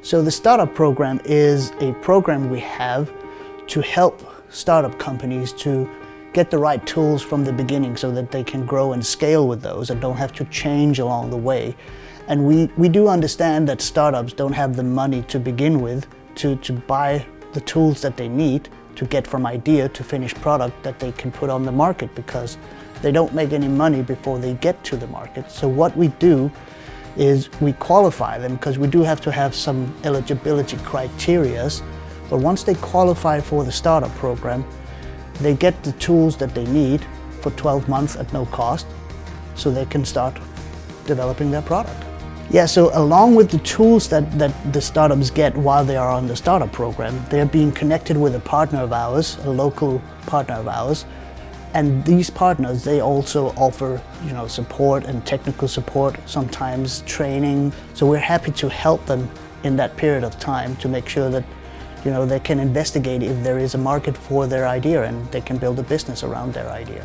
So the startup program is a program we have to help startup companies to get the right tools from the beginning so that they can grow and scale with those and don't have to change along the way. And we do understand that startups don't have the money to begin with to buy the tools that they need to get from idea to finished product that they can put on the market, because they don't make any money before they get to the market. So what we do is we qualify them, because we do have to have some eligibility criteria. But once they qualify for the startup program, they get the tools that they need for 12 months at no cost, so they can start developing their product. Yeah, so along with the tools that the startups get while they are on the startup program, they're being connected with a partner of ours, a local partner of ours. And these partners, they also offer, support and technical support, sometimes training. So we're happy to help them in that period of time to make sure that, they can investigate if there is a market for their idea and they can build a business around their idea.